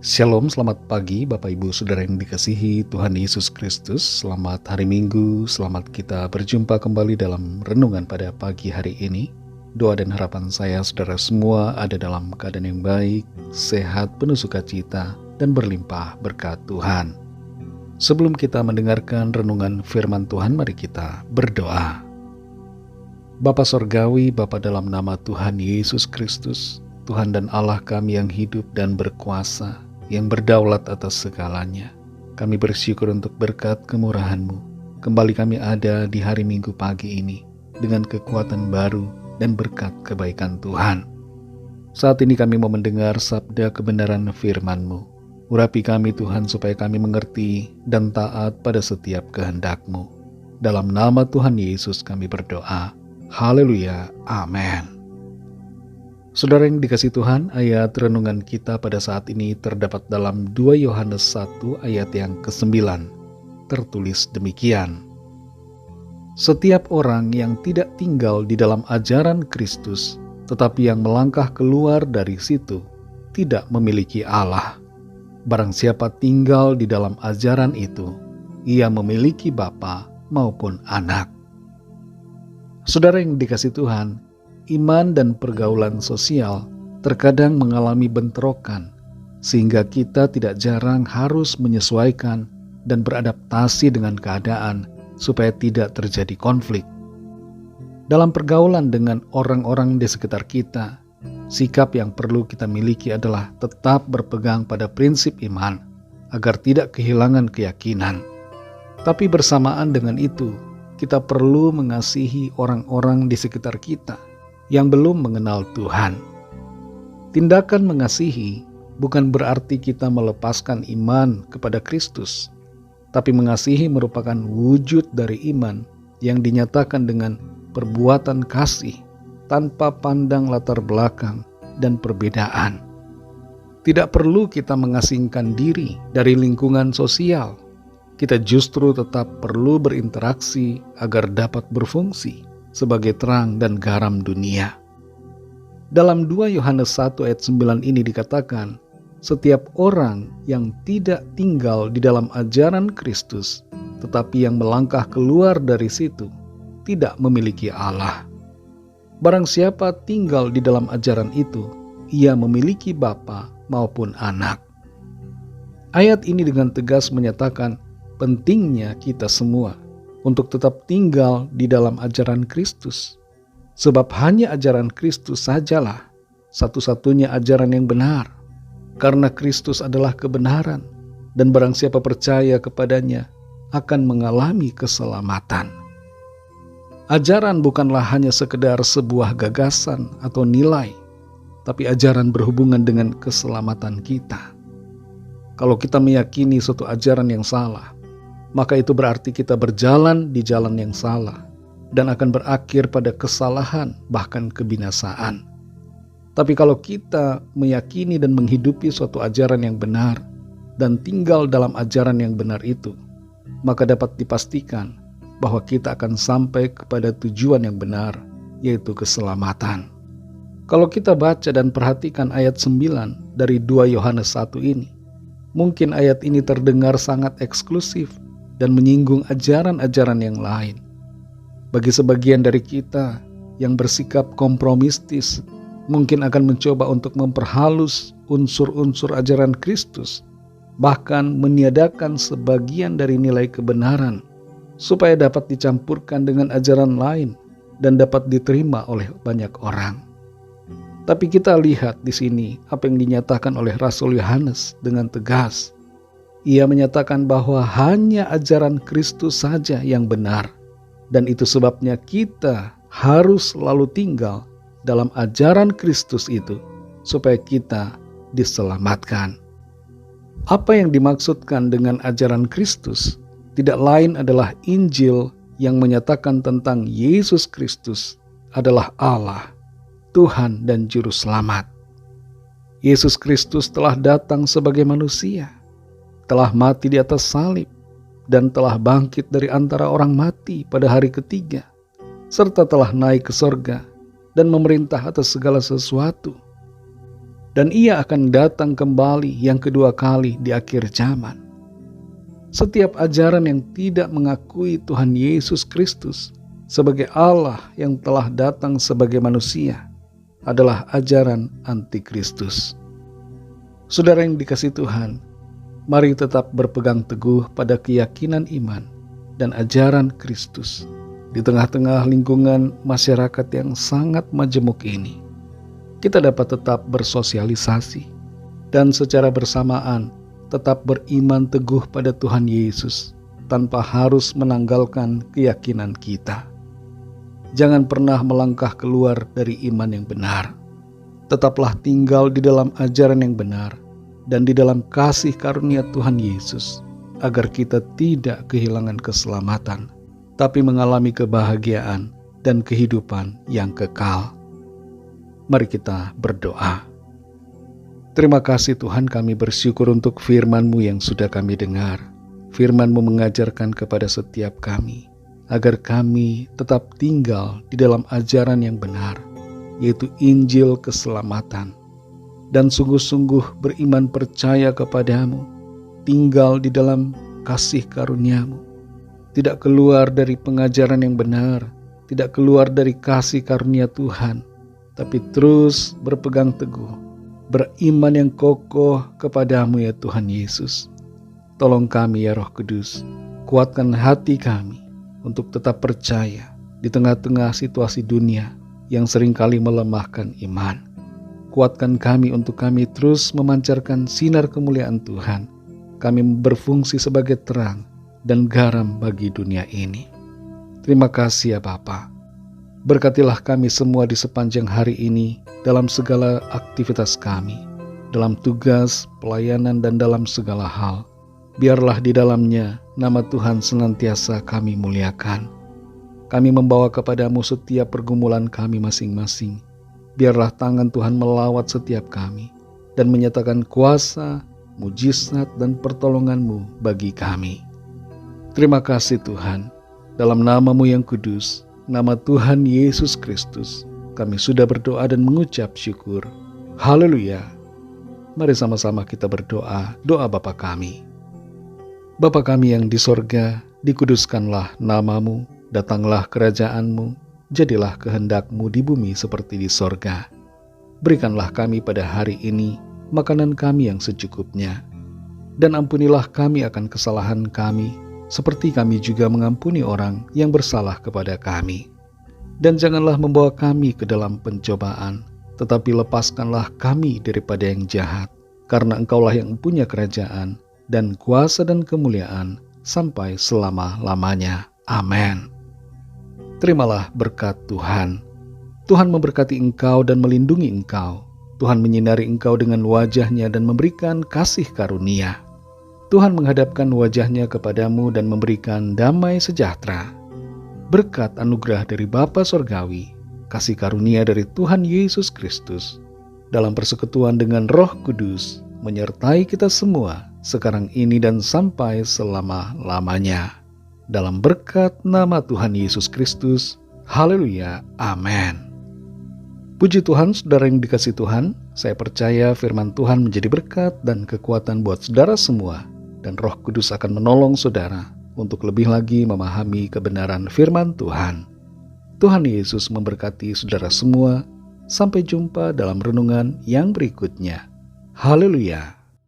Shalom, selamat pagi Bapak Ibu Saudara yang dikasihi Tuhan Yesus Kristus. Selamat hari Minggu, selamat kita berjumpa kembali dalam renungan pada pagi hari ini. Doa dan harapan saya saudara semua ada dalam keadaan yang baik, sehat, penuh sukacita, dan berlimpah berkat Tuhan. Sebelum kita mendengarkan renungan firman Tuhan, mari kita berdoa. Bapa Sorgawi, Bapa dalam nama Tuhan Yesus Kristus, Tuhan dan Allah kami yang hidup dan berkuasa, yang berdaulat atas segalanya. Kami bersyukur untuk berkat kemurahan-Mu. Kembali kami ada di hari Minggu pagi ini dengan kekuatan baru dan berkat kebaikan Tuhan. Saat ini kami mau mendengar sabda kebenaran firman-Mu. Urapi kami Tuhan supaya kami mengerti dan taat pada setiap kehendak-Mu. Dalam nama Tuhan Yesus kami berdoa. Haleluya. Amin. Saudara yang dikasihi Tuhan, ayat renungan kita pada saat ini terdapat dalam 2 Yohanes 1 ayat yang ke-9. Tertulis demikian. Setiap orang yang tidak tinggal di dalam ajaran Kristus, tetapi yang melangkah keluar dari situ, tidak memiliki Allah. Barang siapa tinggal di dalam ajaran itu, ia memiliki Bapa maupun Anak. Saudara yang dikasihi Tuhan, iman dan pergaulan sosial terkadang mengalami bentrokan, sehingga kita tidak jarang harus menyesuaikan dan beradaptasi dengan keadaan supaya tidak terjadi konflik. Dalam pergaulan dengan orang-orang di sekitar kita, sikap yang perlu kita miliki adalah tetap berpegang pada prinsip iman, agar tidak kehilangan keyakinan. Tapi bersamaan dengan itu, kita perlu mengasihi orang-orang di sekitar kita yang belum mengenal Tuhan. Tindakan mengasihi bukan berarti kita melepaskan iman kepada Kristus, tapi mengasihi merupakan wujud dari iman yang dinyatakan dengan perbuatan kasih tanpa pandang latar belakang dan perbedaan. Tidak perlu kita mengasingkan diri dari lingkungan sosial. Kita justru tetap perlu berinteraksi agar dapat berfungsi sebagai terang dan garam dunia. Dalam 2 Yohanes 1 ayat 9 ini dikatakan, setiap orang yang tidak tinggal di dalam ajaran Kristus, tetapi yang melangkah keluar dari situ, tidak memiliki Allah. Barang siapa tinggal di dalam ajaran itu, ia memiliki Bapa maupun Anak. Ayat ini dengan tegas menyatakan pentingnya kita semua untuk tetap tinggal di dalam ajaran Kristus. Sebab hanya ajaran Kristus sajalah satu-satunya ajaran yang benar. Karena Kristus adalah kebenaran, dan barang siapa percaya kepadanya akan mengalami keselamatan. Ajaran bukanlah hanya sekedar sebuah gagasan atau nilai, tapi ajaran berhubungan dengan keselamatan kita. Kalau kita meyakini suatu ajaran yang salah, maka itu berarti kita berjalan di jalan yang salah dan akan berakhir pada kesalahan, bahkan kebinasaan. Tapi kalau kita meyakini dan menghidupi suatu ajaran yang benar dan tinggal dalam ajaran yang benar itu, maka dapat dipastikan bahwa kita akan sampai kepada tujuan yang benar, yaitu keselamatan. Kalau kita baca dan perhatikan ayat 9 dari 2 Yohanes 1 ini, mungkin ayat ini terdengar sangat eksklusif dan menyinggung ajaran-ajaran yang lain. Bagi sebagian dari kita yang bersikap kompromistis, mungkin akan mencoba untuk memperhalus unsur-unsur ajaran Kristus, bahkan meniadakan sebagian dari nilai kebenaran, supaya dapat dicampurkan dengan ajaran lain dan dapat diterima oleh banyak orang. Tapi kita lihat di sini apa yang dinyatakan oleh Rasul Yohanes dengan tegas. Ia menyatakan bahwa hanya ajaran Kristus saja yang benar, dan itu sebabnya kita harus selalu tinggal dalam ajaran Kristus itu, supaya kita diselamatkan. Apa yang dimaksudkan dengan ajaran Kristus tidak lain adalah Injil yang menyatakan tentang Yesus Kristus adalah Allah, Tuhan dan Juru Selamat. Yesus Kristus telah datang sebagai manusia, telah mati di atas salib, dan telah bangkit dari antara orang mati pada hari ketiga, serta telah naik ke sorga dan memerintah atas segala sesuatu. dan ia akan datang kembali yang kedua kali di akhir zaman. Setiap ajaran yang tidak mengakui Tuhan Yesus Kristus sebagai Allah yang telah datang sebagai manusia adalah ajaran antikristus. Saudara yang dikasihi Tuhan, mari tetap berpegang teguh pada keyakinan iman dan ajaran Kristus di tengah-tengah lingkungan masyarakat yang sangat majemuk ini. Kita dapat tetap bersosialisasi dan secara bersamaan tetap beriman teguh pada Tuhan Yesus tanpa harus menanggalkan keyakinan kita. Jangan pernah melangkah keluar dari iman yang benar. Tetaplah tinggal di dalam ajaran yang benar dan di dalam kasih karunia Tuhan Yesus, agar kita tidak kehilangan keselamatan, tapi mengalami kebahagiaan dan kehidupan yang kekal. Mari kita berdoa. Terima kasih Tuhan, kami bersyukur untuk firman-Mu yang sudah kami dengar. Firman-Mu mengajarkan kepada setiap kami, agar kami tetap tinggal di dalam ajaran yang benar, yaitu Injil keselamatan. Dan sungguh-sungguh beriman percaya kepadamu, tinggal di dalam kasih karunia-Mu. Tidak keluar dari pengajaran yang benar, tidak keluar dari kasih karunia Tuhan, tapi terus berpegang teguh, beriman yang kokoh kepadamu ya Tuhan Yesus. Tolong kami ya Roh Kudus, kuatkan hati kami untuk tetap percaya di tengah-tengah situasi dunia yang seringkali melemahkan iman. Kuatkan kami untuk kami terus memancarkan sinar kemuliaan Tuhan. Kami berfungsi sebagai terang dan garam bagi dunia ini. Terima kasih ya Bapa. Berkatilah kami semua di sepanjang hari ini dalam segala aktivitas kami, dalam tugas, pelayanan, dan dalam segala hal. Biarlah di dalamnya nama Tuhan senantiasa kami muliakan. Kami membawa kepadamu setiap pergumulan kami masing-masing. Biarlah tangan Tuhan melawat setiap kami dan menyatakan kuasa, mujizat, dan pertolongan-Mu bagi kami. Terima kasih Tuhan, dalam nama-Mu yang kudus, nama Tuhan Yesus Kristus, kami sudah berdoa dan mengucap syukur. Haleluya. Mari sama-sama kita berdoa, doa Bapa kami. Bapa kami yang di sorga, dikuduskanlah nama-Mu, datanglah kerajaan-Mu, jadilah kehendak-Mu di bumi seperti di sorga. Berikanlah kami pada hari ini makanan kami yang secukupnya, dan ampunilah kami akan kesalahan kami, seperti kami juga mengampuni orang yang bersalah kepada kami. Dan janganlah membawa kami ke dalam pencobaan, tetapi lepaskanlah kami daripada yang jahat, karena Engkaulah yang punya kerajaan, dan kuasa dan kemuliaan, sampai selama-lamanya. Amin. Terimalah berkat Tuhan. Tuhan memberkati engkau dan melindungi engkau. Tuhan menyinari engkau dengan wajah-Nya dan memberikan kasih karunia. Tuhan menghadapkan wajah-Nya kepadamu dan memberikan damai sejahtera. Berkat anugerah dari Bapa Sorgawi, kasih karunia dari Tuhan Yesus Kristus, dalam persekutuan dengan Roh Kudus, menyertai kita semua, sekarang ini dan sampai selama-lamanya. Dalam berkat nama Tuhan Yesus Kristus, haleluya, amin. Puji Tuhan, saudara yang dikasihi Tuhan, saya percaya firman Tuhan menjadi berkat dan kekuatan buat saudara semua, dan Roh Kudus akan menolong saudara untuk lebih lagi memahami kebenaran firman Tuhan. Tuhan Yesus memberkati saudara semua. Sampai jumpa dalam renungan yang berikutnya. Haleluya.